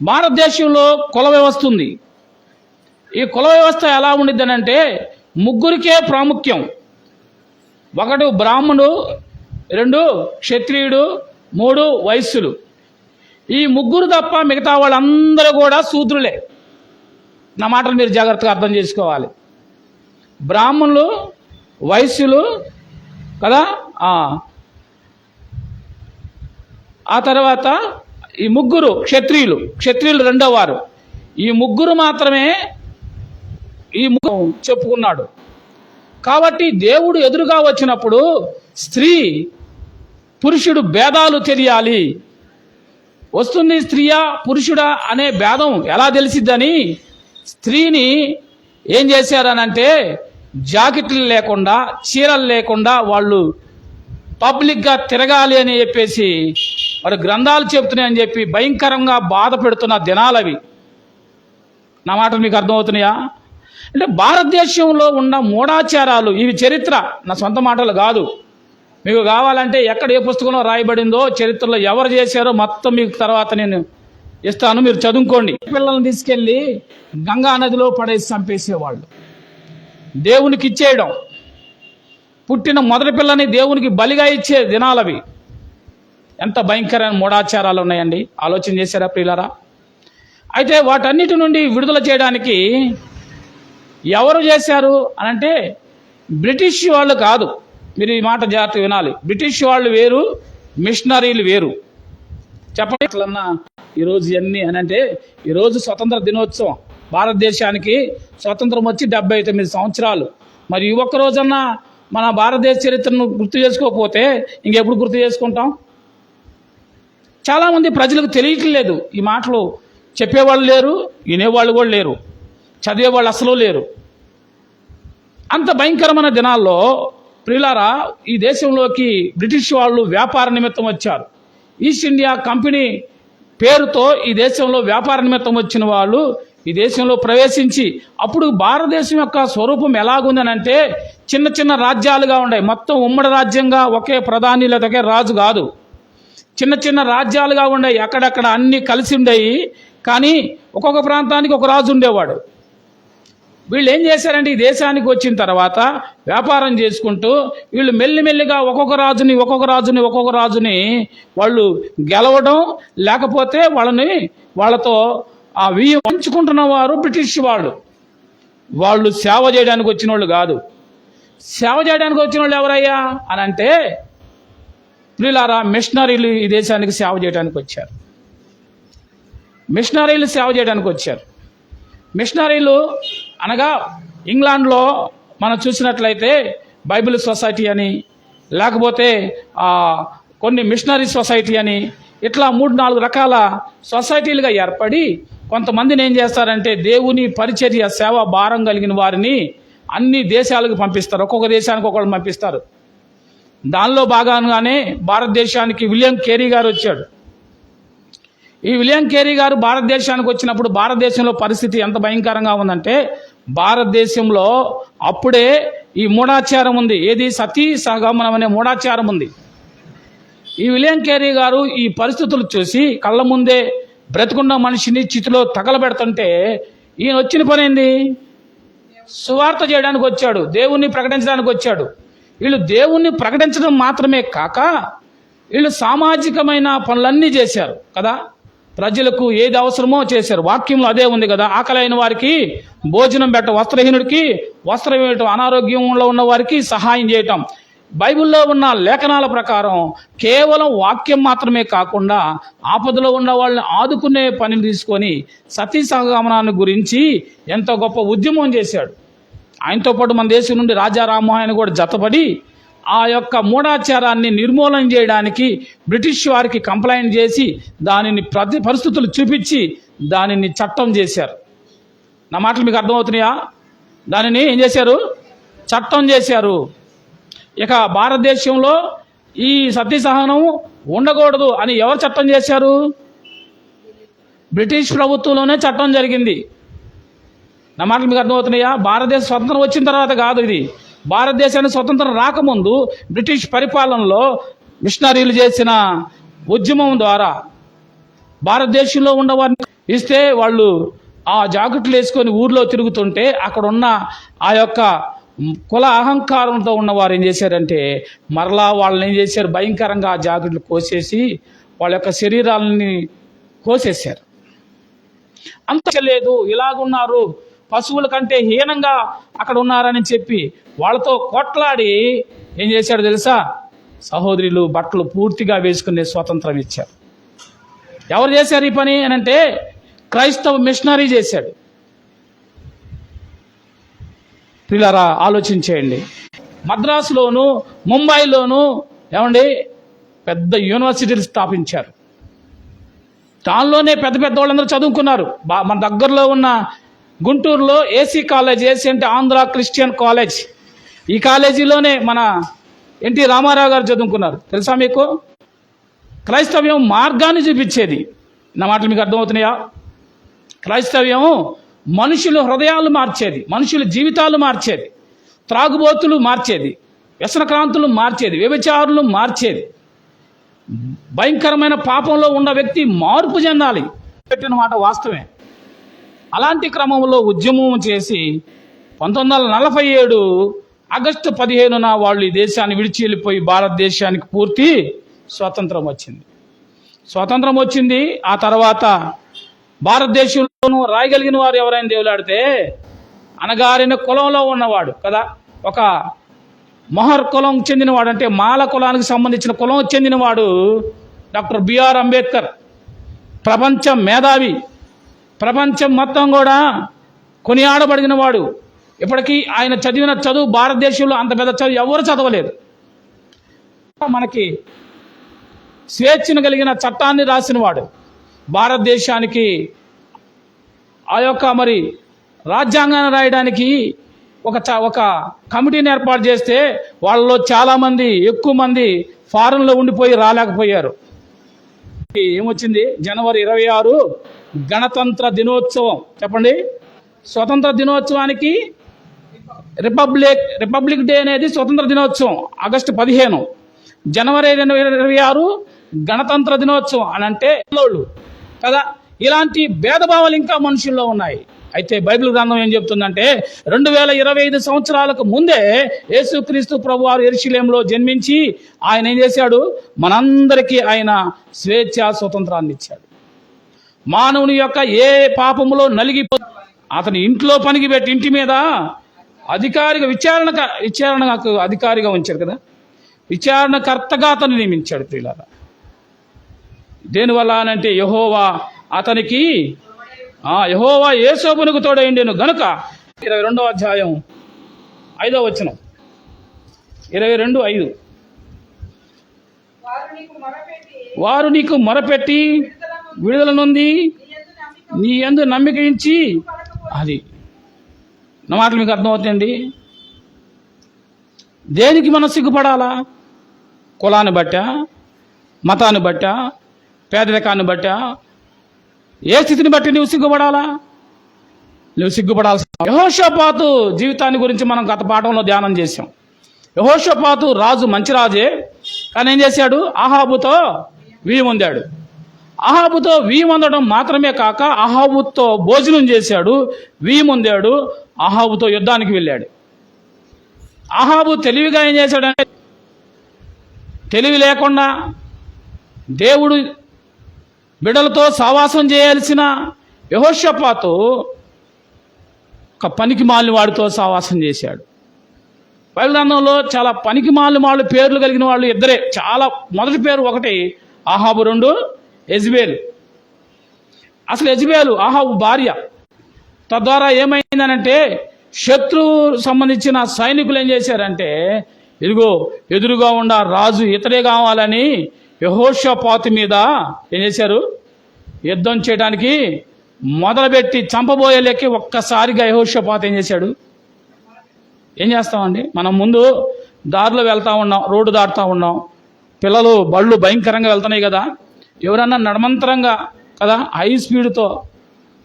భారతదేశంలో కుల వ్యవస్థ ఉంది. ఈ కుల వ్యవస్థ ఎలా ఉండిద్దనంటే ముగ్గురికే ప్రాముఖ్యం. 1 బ్రాహ్మణుడు, 2 క్షత్రియుడు, 3 వైశ్యులు. ఈ ముగ్గురు తప్ప మిగతా వాళ్ళందరూ కూడా శూద్రులే. నా మాటలు మీరు జాగ్రత్తగా అర్థం చేసుకోవాలి. బ్రాహ్మణులు, వైశ్యులు కదా, ఆ తర్వాత ఈ ముగ్గురు క్షత్రియులు, క్షత్రియులు 2వ వారు. ఈ ముగ్గురు మాత్రమే ఈ ముగ్గురు చెప్పుకున్నాడు. కాబట్టి దేవుడు ఎదురుగా వచ్చినప్పుడు స్త్రీ పురుషుడు భేదాలు తెలియాలి. వస్తుంది స్త్రీయా పురుషుడా అనే భేదం ఎలా తెలిసిద్దని స్త్రీని ఏం చేశారనంటే జాకెట్లు లేకుండా, చీరలు లేకుండా వాళ్ళు పబ్లిక్గా తిరగాలి అని చెప్పేసి మరి గ్రంథాలు చెప్తున్నాయని చెప్పి భయంకరంగా బాధ పెడుతున్న దినాలవి. నా మాటలు మీకు అర్థమవుతున్నాయా? అంటే భారతదేశంలో ఉన్న మూఢాచారాలు, ఇవి చరిత్ర, నా సొంత మాటలు కాదు. మీకు కావాలంటే ఎక్కడ ఏ పుస్తకంలో రాయబడిందో, చరిత్రలో ఎవరు చేశారో మొత్తం మీకు తర్వాత నేను ఇస్తాను, మీరు చదువుకోండి. పిల్లల్ని తీసుకెళ్ళి గంగా నదిలో పడేసి చంపేసేవాళ్ళు, దేవునికి ఇచ్చేయడం, పుట్టిన మొదటి పిల్లని దేవునికి బలిగా ఇచ్చే దినాలవి. ఎంత భయంకరమైన మూఢాచారాలు ఉన్నాయండి, ఆలోచన చేశారా ప్రియులారా? అయితే వాటన్నిటి నుండి విడుదల చేయడానికి ఎవరు చేశారు అనంటే బ్రిటిష్ వాళ్ళు కాదు. మీరు ఈ మాట జాగ్రత్తగా వినాలి. బ్రిటిష్ వాళ్ళు వేరు, మిషనరీలు వేరు. చెప్పండి ఎట్లన్నా ఈరోజు ఎన్ని అని అంటే, ఈరోజు స్వతంత్ర దినోత్సవం, భారతదేశానికి స్వతంత్రం వచ్చి 79 సంవత్సరాలు. మరి ఈ ఒక్క రోజన్నా మన భారతదేశ చరిత్రను గుర్తు చేసుకోకపోతే ఇంకెప్పుడు గుర్తు చేసుకుంటాం? చాలామంది ప్రజలకు తెలియట్లేదు. ఈ మాటలు చెప్పేవాళ్ళు లేరు, వినేవాళ్ళు కూడా లేరు, చదివేవాళ్ళు అసలు లేరు. అంత భయంకరమైన దినాల్లో ప్రియులారా, ఈ దేశంలోకి బ్రిటిష్ వాళ్ళు వ్యాపార నిమిత్తం వచ్చారు. ఈస్ట్ ఇండియా కంపెనీ పేరుతో ఈ దేశంలో వ్యాపార నిమిత్తం వచ్చిన వాళ్ళు ఈ దేశంలో ప్రవేశించి, అప్పుడు భారతదేశం యొక్క స్వరూపం ఎలాగుందనంటే చిన్న చిన్న రాజ్యాలుగా ఉన్నాయి. మొత్తం ఉమ్మడి రాజ్యంగా ఒకే ప్రధాని లేదా ఒకే రాజు కాదు, చిన్న చిన్న రాజ్యాలుగా ఉన్నాయి. అక్కడక్కడ అన్నీ కలిసి ఉండేవి, కానీ ఒక్కొక్క ప్రాంతానికి ఒక రాజు ఉండేవాడు. వీళ్ళు ఏం చేశారంటే ఈ దేశానికి వచ్చిన తర్వాత వ్యాపారం చేసుకుంటూ వీళ్ళు మెల్లిమెల్లిగా ఒక్కొక్క రాజుని వాళ్ళు గెలవడం, లేకపోతే వాళ్ళతో ఆ వియ్యం పంచుకుంటున్న వారు బ్రిటిష్ వాళ్ళు. వాళ్ళు సేవ చేయడానికి వచ్చిన వాళ్ళు కాదు. సేవ చేయడానికి వచ్చిన వాళ్ళు ఎవరయ్యా అని అంటే ప్రియులారా, మిషనరీలు ఈ దేశానికి సేవ చేయడానికి వచ్చారు. మిషనరీలు సేవ చేయడానికి వచ్చారు. మిషనరీలు అనగా ఇంగ్లాండ్లో మనం చూసినట్లయితే బైబిల్ సొసైటీ అని, లేకపోతే కొన్ని మిషనరీ సొసైటీ అని, ఇట్లా 3-4 రకాల సొసైటీలుగా ఏర్పడి కొంతమందిని ఏం చేస్తారంటే దేవుని పరిచర్య సేవ భారం కలిగిన వారిని అన్ని దేశాలకు పంపిస్తారు. ఒక్కొక్క దేశానికి ఒకళ్ళు పంపిస్తారు. దానిలో భాగంగానే భారతదేశానికి విలియం కేరీ గారు వచ్చాడు. ఈ విలియం కేరీ గారు భారతదేశానికి వచ్చినప్పుడు భారతదేశంలో పరిస్థితి ఎంత భయంకరంగా ఉందంటే, భారతదేశంలో అప్పుడే ఈ మూఢాచారం ఉంది. ఏది? సతీ సహగమనం అనే మూఢాచారం ఉంది. ఈ విలియం కేరీ గారు ఈ పరిస్థితులు చూసి కళ్ళ ముందే బ్రతుకున్న మనిషిని చితిలో తగలబెడుతుంటే ఈయన వచ్చిన పని ఏంది? సువార్త చేయడానికి వచ్చాడు, దేవుణ్ణి ప్రకటించడానికి వచ్చాడు. వీళ్ళు దేవుణ్ణి ప్రకటించడం మాత్రమే కాక వీళ్ళు సామాజికమైన పనులన్నీ చేశారు కదా. ప్రజలకు ఏది అవసరమో చేశారు. వాక్యంలో అదే ఉంది కదా, ఆకలైన వారికి భోజనం పెట్ట, వస్త్రహీనుడికి వస్త్రం వేయటం, అనారోగ్యంలో ఉన్న వారికి సహాయం చేయటం. బైబిల్లో ఉన్న లేఖనాల ప్రకారం కేవలం వాక్యం మాత్రమే కాకుండా ఆపదలో ఉన్న వాళ్ళని ఆదుకునే పనిని తీసుకొని సతీ సహగమనాన్ని గురించి ఎంతో గొప్ప ఉద్యమం చేశాడు. ఆయనతో పాటు మన దేశం నుండి రాజా రామ్మోహన్ కూడా జతపడి ఆ యొక్క మూఢాచారాన్ని నిర్మూలన చేయడానికి బ్రిటిష్ వారికి కంప్లైంట్ చేసి దానిని పరిస్థితులు చూపించి దానిని చట్టం చేశారు. నా మాటలు మీకు అర్థమవుతున్నాయా? దానిని ఏం చేశారు? చట్టం చేశారు. ఇక భారతదేశంలో ఈ సతీ సహనం ఉండకూడదు అని ఎవరు చట్టం చేశారు? బ్రిటిష్ ప్రభుత్వంలోనే చట్టం జరిగింది. నా మాటలు మీకు అర్థమవుతున్నాయా? భారతదేశ స్వతంత్రం వచ్చిన తర్వాత కాదు ఇది. భారతదేశానికి స్వతంత్రం రాకముందు బ్రిటిష్ పరిపాలనలో మిషనరీలు చేసిన ఉద్యమం ద్వారా భారతదేశంలో ఉన్నవారిని ఇస్తే వాళ్ళు ఆ జాకెట్లు వేసుకొని ఊర్లో తిరుగుతుంటే అక్కడ ఉన్న ఆ యొక్క కుల అహంకారంతో ఉన్నవారు ఏం చేశారంటే మరలా వాళ్ళని ఏం చేశారు? భయంకరంగా ఆ జాకెట్లు కోసేసి వాళ్ళ యొక్క శరీరాలని కోసేశారు. అంత లేదు, ఇలాగున్నారు, పశువుల కంటే హీనంగా అక్కడ ఉన్నారని చెప్పి వాళ్ళతో కొట్లాడి ఏం చేశాడు తెలుసా? సహోదరులు బట్టలు పూర్తిగా వేసుకునే స్వాతంత్రం ఇచ్చారు. ఎవరు చేశారు ఈ పని అని అంటే క్రైస్తవ మిషనరీ చేశాడు. పిల్లరా ఆలోచించేయండి. మద్రాసులోను ముంబైలోను ఏమండి పెద్ద యూనివర్సిటీలు స్థాపించారు. దానిలోనే పెద్ద పెద్ద వాళ్ళందరూ చదువుకున్నారు. మన దగ్గరలో ఉన్న గుంటూరులో ఏసీ కాలేజ్, ఏసీ అంటే ఆంధ్ర క్రిస్టియన్ కాలేజ్, ఈ కాలేజీలోనే మన ఎన్టీ రామారావు గారు చదువుకున్నారు, తెలుసా మీకు? క్రైస్తవ్యం మార్గాన్ని చూపించేది. నా మాటలు మీకు అర్థమవుతున్నాయా? క్రైస్తవ్యం మనుషుల హృదయాలు మార్చేది, మనుషుల జీవితాలు మార్చేది, త్రాగుబోతులు మార్చేది, వ్యసనక్రాంతులు మార్చేది, వ్యభిచారులు మార్చేది. భయంకరమైన పాపంలో ఉన్న వ్యక్తి మార్పు చెందాలి పెట్టిన మాట వాస్తవమే. అలాంటి క్రమంలో ఉద్యమం చేసి 1947 ఆగస్టు 15న వాళ్ళు ఈ దేశాన్ని విడిచి వెళ్ళిపోయి భారతదేశానికి పూర్తి స్వాతంత్రం వచ్చింది. స్వాతంత్రం వచ్చింది. ఆ తర్వాత భారతదేశంలోనూ రాయగలిగిన వారు ఎవరైనా దేవులాడితే అనగారిన కులంలో ఉన్నవాడు కదా, ఒక మొహర్ కులం చెందినవాడు, అంటే మాల కులానికి సంబంధించిన కులం చెందినవాడు డాక్టర్ బిఆర్ అంబేద్కర్. ప్రపంచ మేధావి, ప్రపంచం మొత్తం కూడా కొనియాడబడిన వాడు. ఇప్పటికీ ఆయన చదివిన చదువు భారతదేశంలో అంత పెద్ద చదువు ఎవరు చదవలేదు. మనకి స్వేచ్ఛను కలిగిన చట్టాన్ని రాసినవాడు. భారతదేశానికి ఆ యొక్క మరి రాజ్యాంగాన్ని రాయడానికి ఒక కమిటీని ఏర్పాటు చేస్తే వాళ్ళలో చాలామంది, ఎక్కువ మంది ఫారెన్లో ఉండిపోయి రాలేకపోయారు. ఏమొచ్చింది? జనవరి 26 గణతంత్ర దినోత్సవం. చెప్పండి. స్వతంత్ర దినోత్సవానికి రిపబ్లిక్ డే అనేది స్వతంత్ర దినోత్సవం ఆగస్టు 15. జనవరి 26 గణతంత్ర దినోత్సవం అని అంటే కదా. ఇలాంటి భేదభావాలు ఇంకా మనుషుల్లో ఉన్నాయి. అయితే బైబిల్ గ్రంథం ఏం చెప్తుందంటే 2025 సంవత్సరాలకు ముందే యేసుక్రీస్తు ప్రభువారు యెరూషలేములో జన్మించి ఆయన ఏం చేశాడు? మనందరికీ ఆయన స్వేచ్ఛ స్వతంత్రాన్ని ఇచ్చాడు. మానవుని యొక్క ఏ పాపములో నలిగిపో అతని ఇంట్లో పనికి పెట్టి ఇంటి మీద అధికారిగా విచారణకు అధికారిగా ఉంచారు కదా, విచారణకర్తగా అతను నియమించాడు. ప్రియులారా, దేనివల్ల అనంటే యెహోవా అతనికి యెహోవా యేసోబునకు తోడైండెను గనుక 22వ అధ్యాయం 5వ వచనం 22:5 వారు నీకు మొరపెట్టి విడుదల నొంది నీ యందు నమ్మిక ఉంచి అది. నా మాటలు మీకు అర్థమవుతాయండి? దేనికి మనం సిగ్గుపడాలా? కులాన్ని బట్టా, మతాన్ని బట్టా, పేదరికాన్ని బట్టా, ఏ స్థితిని బట్టి నువ్వు సిగ్గుపడాలా? నువ్వు సిగ్గుపడాల్సి. యెహోషాపాతు జీవితాన్ని గురించి మనం గత పాఠంలో ధ్యానం చేశాం. యెహోషాపాతు రాజు, మంచి రాజే, కానీ ఏం చేశాడు? ఆహాబుతో వీయమొందాడు. ఆహాబుతో వీయమొందడం మాత్రమే కాక ఆహాబుతో భోజనం చేశాడు, వీయమొందాడు, ఆహాబుతో యుద్ధానికి వెళ్ళాడు. ఆహాబు తెలివిగా ఏం చేశాడంటే, తెలివి లేకుండా దేవుడు బిడ్డలతో సావాసం చేయాల్సిన యెహోషాపాతు ఒక పనికి మాలిన వాడితో సావాసం చేశాడు. బైబిల్ గ్రంథంలో చాలా పనికి మాలిన వాళ్ళు పేర్లు కలిగిన వాళ్ళు ఇద్దరే. చాలా మొదటి పేరు ఒకటి ఆహాబు, 2 యెజబేలు. అసలు యెజబేలు ఆహాబు భార్య. తద్వారా ఏమైందనంటే శత్రువు సంబంధించిన సైనికులు ఏం చేశారంటే, ఇదిగో ఎదురుగా ఉన్న రాజు ఇతడే కావాలని యెహోషాపాతు మీద ఏం చేశారు? యుద్ధం చేయడానికి మొదలుపెట్టి చంపబోయే లెక్కి ఒక్కసారిగా యెహోషాపాతు ఏం చేశాడు? ఏం చేస్తామండి? మనం ముందు దారిలో వెళ్తూ ఉన్నాం, రోడ్డు దాటుతూ ఉన్నాం, పిల్లలు బళ్ళు భయంకరంగా వెళ్తున్నాయి కదా, ఎవరన్నా నడమంతరంగా కదా హై స్పీడ్తో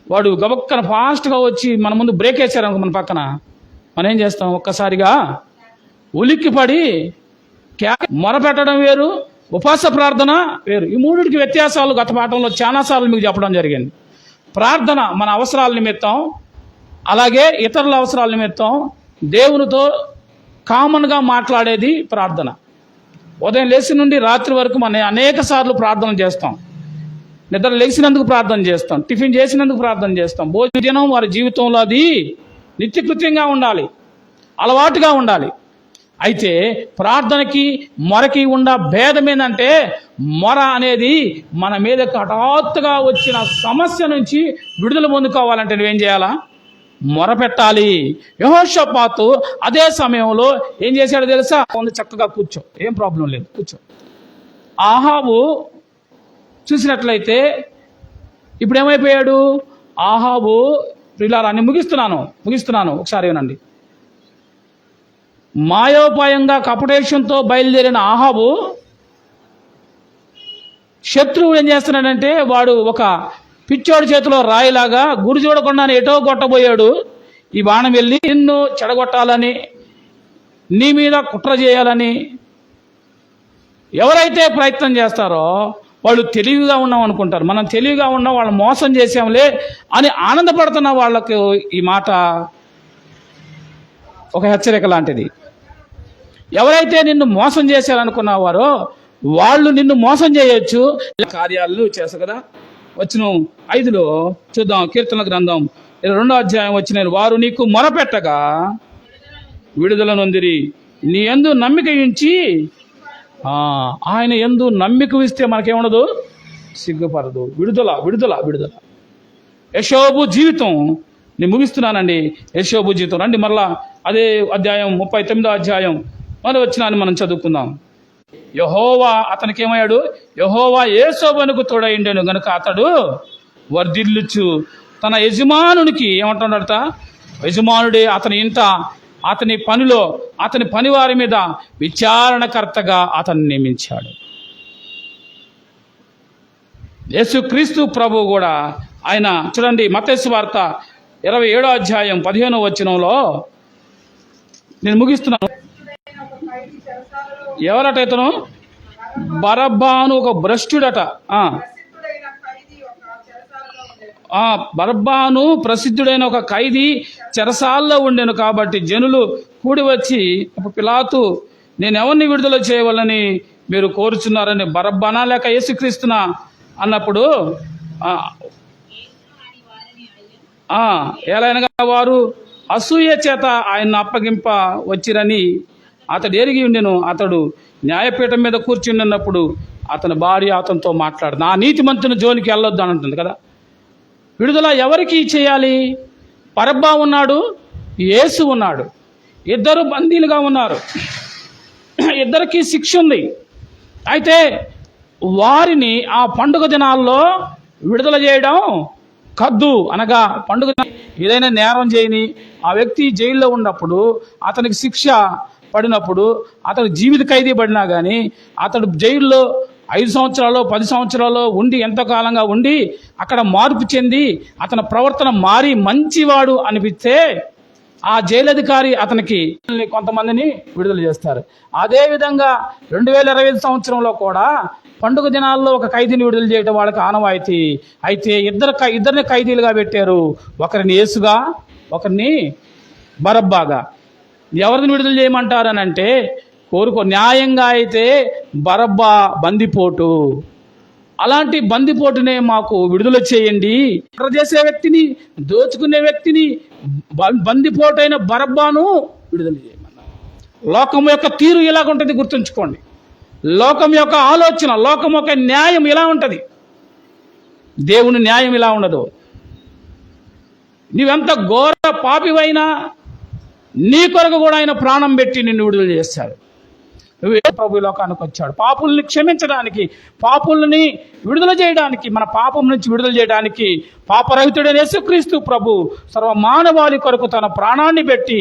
వాడు గబక్కన ఫాస్ట్గా వచ్చి మన ముందు బ్రేక్ వేసారనుకో మన పక్కన, మనం ఏం చేస్తాం? ఒక్కసారిగా ఉలిక్కిపడి మొరపెట్టడం వేరు, ఉపవాస ప్రార్థన వేరు. ఈ మూడిటికి వ్యత్యాసాలు గత పాఠంలో చాలాసార్లు మీకు చెప్పడం జరిగింది. ప్రార్థన మన అవసరాల నిమిత్తం, అలాగే ఇతరుల అవసరాల నిమిత్తం దేవునితో కామన్గా మాట్లాడేది ప్రార్థన. ఉదయం లేచి నుండి రాత్రి వరకు మనం అనేక సార్లు ప్రార్థన చేస్తాం. నిద్ర లేచినందుకు ప్రార్థన చేస్తాం, టిఫిన్ చేసినందుకు ప్రార్థన చేస్తాం. భోజనం వారి జీవితంలో అది నిత్యకృత్యంగా ఉండాలి, అలవాటుగా ఉండాలి. అయితే ప్రార్థనకి మొరకి ఉన్న భేదం ఏంటంటే, మొర అనేది మన మీద హఠాత్తుగా వచ్చిన సమస్య నుంచి విడుదల పొందుకోవాలంటే నువ్వేం చేయాలా? మొర పెట్టాలి. యెహోషాపాతు అదే సమయంలో ఏం చేశాడో తెలుసా? చక్కగా కూర్చో, ఏం ప్రాబ్లం లేదు, కూర్చో. ఆహాబు చూసినట్లయితే ఇప్పుడు ఏమైపోయాడు? ఆహాబు, ఇలా ముగిస్తున్నాను ఒకసారి వినండి. మాయోపాయంగా కపటేశంతో బయలుదేరిన ఆహాబు శత్రువు ఏం చేస్తున్నాడంటే, వాడు ఒక పిచ్చోడి చేతిలో రాయిలాగా గురి చూడకుండా ఎటో కొట్టబోయాడు. ఈ బాణం వెళ్ళి నిన్ను చెడగొట్టాలని, నీ మీద కుట్ర చేయాలని ఎవరైతే ప్రయత్నం చేస్తారో వాళ్ళు తెలివిగా ఉన్నాం అనుకుంటారు. మనం తెలివిగా ఉన్నాం, వాళ్ళు మోసం చేసాంలే అని ఆనందపడుతున్న వాళ్ళకు ఈ మాట ఒక హెచ్చరిక లాంటిది. ఎవరైతే నిన్ను మోసం చేశారనుకున్నవారో వాళ్ళు నిన్ను మోసం చేయొచ్చు. కార్యాలు చేస్తారు కదా. వచ్చిన 5లో చూద్దాం. కీర్తన గ్రంథం 22వ అధ్యాయం వచ్చిన, వారు నీకు మొరపెట్టగా విడుదల నొందిరి, నీ యందు నమ్మిక ఉంచి. ఆయన యందు నమ్మిక ఇస్తే మనకేముండదు, సిగ్గుపడదు. విడుదల విడుదల విడుదల. యెషోబు జీవితం నేను ముగిస్తున్నానండి. యెషోబు జీవితం రండి మరలా అదే అధ్యాయం 39వ అధ్యాయం మరి వచ్చినాన్ని మనం చదువుకుందాం. యెహోవా అతనికి ఏమయ్యాడు, యెహోవా యోసేపునకు తోడైండెను గనుక అతడు వర్ధిల్లుచు తన యజమానునికి ఏమంటున్నాడట, యజమానుడే అతని ఇంట అతని పనిలో అతని పనివారి మీద విచారణకర్తగా అతన్ని నియమించాడు. యేసుక్రీస్తు ప్రభు కూడా ఆయన చూడండి, మత్తయి సువార్త 27వ అధ్యాయం 15వ వచనంలో నేను ముగిస్తున్నాను. ఎవరట ఇతను? బరబ్బాను ఒక భ్రష్టుడట. బరబ్బాను ప్రసిద్ధుడైన ఒక ఖైదీ చెరసాల్లో ఉండెను. కాబట్టి జనులు కూడి వచ్చి, అప్పుడు పిలాతు, నేను ఎవరిని విడుదల చేయవాలని మీరు కోరుచున్నారని, బరబ్బానా లేక యేసుక్రీస్తునా అన్నప్పుడు ఎలాగనగా వారు అసూయ చేత ఆయన అప్పగింప వచ్చిరని అతడు ఎరిగి ఉండెను. అతడు న్యాయపీఠం మీద కూర్చున్నప్పుడు అతని భార్య అతనితో మాట్లాడు, నా నీతిమంతుని జోలికి వెళ్ళొద్దు అని అంటుంది కదా. విడుదల ఎవరికి చేయాలి? బరబ్బా ఉన్నాడు, యేసు ఉన్నాడు. ఇద్దరు బందీలుగా ఉన్నారు, ఇద్దరికి శిక్ష ఉంది. అయితే వారిని ఆ పండుగ దినాల్లో విడుదల చేయడం కద్దు. అనగా పండుగ ఏదైనా నేరం చేయని ఆ వ్యక్తి జైల్లో ఉన్నప్పుడు అతనికి శిక్ష పడినప్పుడు అతడు జీవిత ఖైదీ పడినా కానీ అతడు జైల్లో 5 సంవత్సరాలు 10 సంవత్సరాలు ఉండి ఎంతో కాలంగా ఉండి అక్కడ మార్పు చెంది అతని ప్రవర్తన మారి మంచివాడు అనిపిస్తే ఆ జైలు అధికారి అతనికి కొంతమందిని విడుదల చేస్తారు. అదేవిధంగా 2025 సంవత్సరంలో కూడా పండుగ దినాల్లో ఒక ఖైదీని విడుదల చేయడం వాళ్ళకి ఆనవాయితీ. అయితే ఇద్దరిని ఖైదీలుగా పెట్టారు, ఒకరిని యేసుగా ఒకరిని బరబ్బాగా. ఎవరిని విడుదల చేయమంటారని అంటే న్యాయంగా అయితే బరబ్బా బందిపోటు, అలాంటి బందిపోటునే మాకు విడుదల చేయండి. కుట్ర చేసే వ్యక్తిని, దోచుకునే వ్యక్తిని, బందిపోటైన బరబ్బాను విడుదల చేయమన్నారు. లోకం యొక్క తీరు ఇలాగుంటుంది, గుర్తుంచుకోండి. లోకం యొక్క ఆలోచన, లోకం యొక్క న్యాయం ఇలా ఉంటుంది, దేవుని న్యాయం ఇలా ఉండదు. నీవెంత ఘోర పాపివైనా నీ కొరకు కూడా ఆయన ప్రాణం పెట్టి నిన్ను విడుదల చేస్తాడు. ప్రభు లోకానికి వచ్చాడు పాపుల్ని క్షమించడానికి, పాపుల్ని విడుదల చేయడానికి, మన పాపం నుంచి విడుదల చేయడానికి. పాపరహితుడైన యేసుక్రీస్తు ప్రభు సర్వ మానవాళి కొరకు తన ప్రాణాన్ని పెట్టి